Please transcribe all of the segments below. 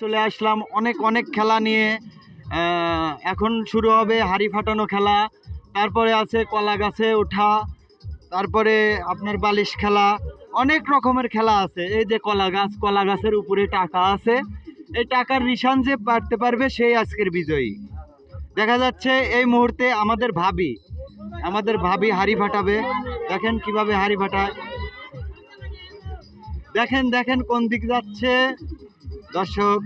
চলে আসলাম অনেক অনেক খেলা নিয়ে। এখন শুরু হবে হাড়ি ফাটানো খেলা, তারপরে আছে কলা গাছে ওঠা, তারপরে আপনার বালিশ খেলা, অনেক রকমের খেলা আছে। এই যে কলা গাছ, কলা গাছের উপরে টাকা আছে, এই টাকার নিশান যে পারতে পারবে সেই আজকের বিজয়ী। দেখা যাচ্ছে এই মুহূর্তে আমাদের ভাবি হাড়ি ফাটাবে। দেখেন কিভাবে হাড়ি ফাটায়, দেখেন দেখেন কোন দিক যাচ্ছে দর্শক।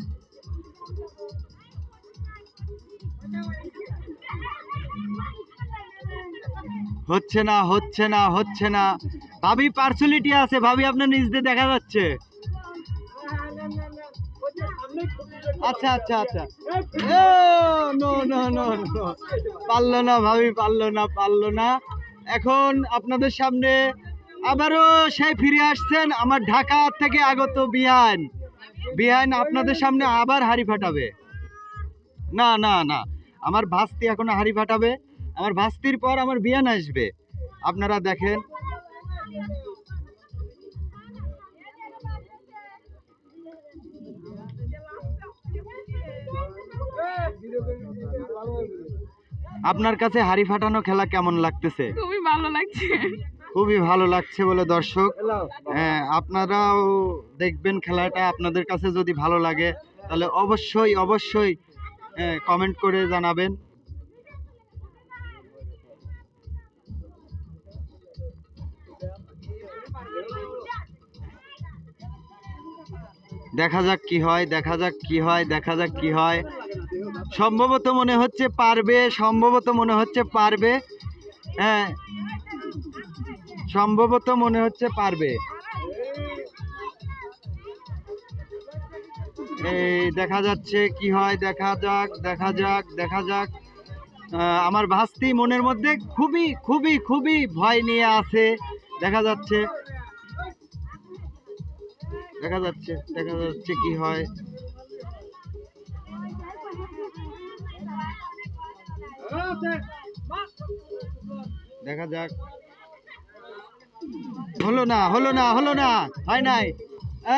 হচ্ছে না হচ্ছে না হচ্ছে না। ভাবি পার্সোনালিটি আছে, ভাবি আপনার নিজ দিয়ে দেখা যাচ্ছে। আচ্ছা আচ্ছা আচ্ছা, নো নো নো নো, পারলো না ভাবি, পারলো না। এখন আপনাদের সামনে আবারও সেই ফিরে আসছেন আমার ঢাকা থেকে আগত বিহান। বিহান আপনাদের সামনে আবার হাড়ি ফাটাবে। না না না, আমার ভাস্তি এখন হাড়ি ফাটাবে। আমার ভাস্তির পর আমার বিয়ান আসবে, আপনারা দেখেন। আপনার কাছে হাড়ি ফাটানো খেলা কেমন লাগতেছে? খুবই ভালো লাগছে। খুবই ভালো লাগছে বলে দর্শক, আপনারাও দেখবেন খেলাটা। আপনাদের কাছে যদি ভালো লাগে তাহলে অবশ্যই অবশ্যই কমেন্ট করে জানাবেন। দেখা যাক কি হয়, দেখা যাক কি হয়, দেখা যাক কি হয়। সম্ভবত মনে হচ্ছে পারবে, সম্ভবত মনে হচ্ছে পারবে। হ্যাঁ, সম্ভবত মনে হচ্ছে পারবে। এই দেখা যাচ্ছে কি হয়, দেখা যাক দেখা যাক দেখা যাক। আমার ভাস্তি মনের মধ্যে খুবই খুবই খুবই ভয় নিয়ে আছে। দেখা যাচ্ছে দেখা যাচ্ছে দেখা যাচ্ছে কি হয়। দেখা যাক। হলো না হলো না হলো না, হয় নাই।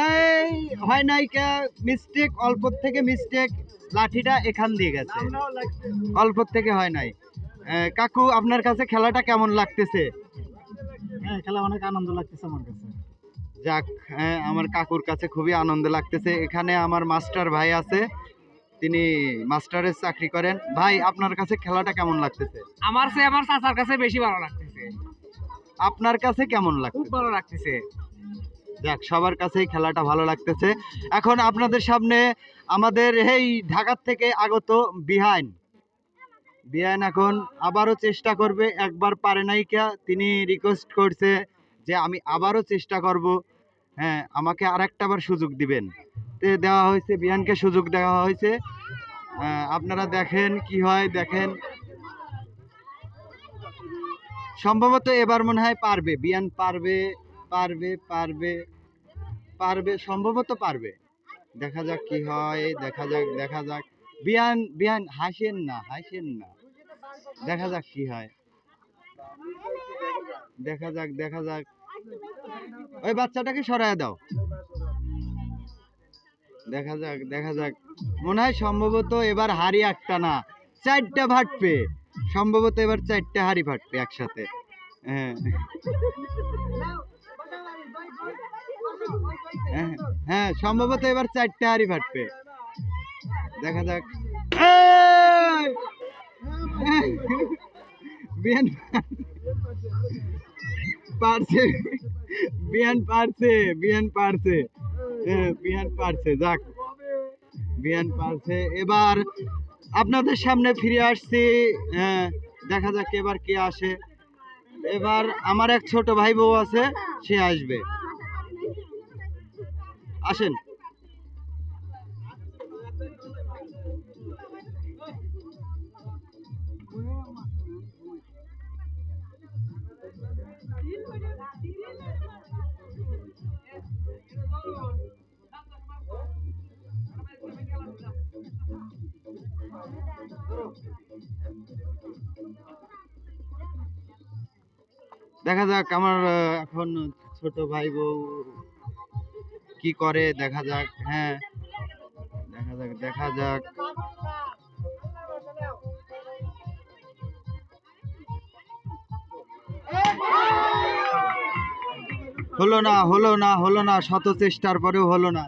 এই হয় নাই কে, মিস্টেক, অল্প থেকে মিস্টেক। লাঠিটা এখান দিয়ে গেছে, অল্প থেকে হয় নাই। কাকু আপনার কাছে খেলাটা কেমন লাগতেছে? হ্যাঁ, খেলা অনেক আনন্দ লাগতেছে আমার কাছে। যাক, আমার কাকুর কাছে খুবই আনন্দ লাগতেছে। এখানে আমার মাস্টার ভাই আছে, তিনি মাস্টারের চাকরি করেন। ভাই আপনার কাছে খেলাটা কেমন লাগতেছে? আমার চেয়ে আমার চাচার কাছে বেশি ভালো লাগতেছে। আপনার কাছে কেমন খুব লাগতেছে? ভালো লাগতেছে। যাক, সবার কাছেই খেলাটা ভালো লাগতেছে। এখন আপনাদের সামনে আমাদের এই ঢাকার থেকে আগত বিহান। বিহান এখন আবারও চেষ্টা করবে, একবার পারে নাই কে, তিনি রিকোয়েস্ট করছে যে আমি আবারও চেষ্টা করব। হ্যাঁ, আমাকে আরেকটা বার সুযোগ দিবেন। দেওয়া হয়েছে, বিহানকে সুযোগ দেওয়া হয়েছে। আপনারা দেখেন কি হয়, দেখেন। সম্ভবত এবার মনে হয় পারবে, বিয়ান পারবে, পারবে পারবে পারবে, সম্ভবত পারবে। দেখা যাক কি হয়, দেখা যাক দেখা যাক। বিয়ান বিয়ান হাসেন না, হাসেন না। দেখা যাক কি হয়, দেখা যাক দেখা যাক। ওই বাচ্চাটাকে সরায় দাও। দেখা যাক দেখা যাক। মনে হয় সম্ভবত এবার হাড়ি একটা না, চারটা ফাটবে। সম্ভবত এবার চারটা হাড়ি ফাটবে একসাথে। হ্যাঁ হ্যাঁ হ্যাঁ, সম্ভবত এবার চারটা হাড়ি ফাটবে। দেখা যাক। এই! বিয়ান পারছে, বিয়ান পারছে, বিয়ান পারছে। হ্যাঁ, বিয়ান পারছে। যাক, বিয়ান পারছে। এবার আপনাদের সামনে ফিরে আসছি। হ্যাঁ, দেখা যাক এবার কে আসে। এবার আমার এক ছোট ভাই বউ আছে, সে আসবে। আসেন। দেখা যাক আমার এখন ছোট ভাই বউ কি করে, দেখা যাক। হ্যাঁ, দেখা দেখা যাক হলো না শত চেষ্টার পরেও হলো না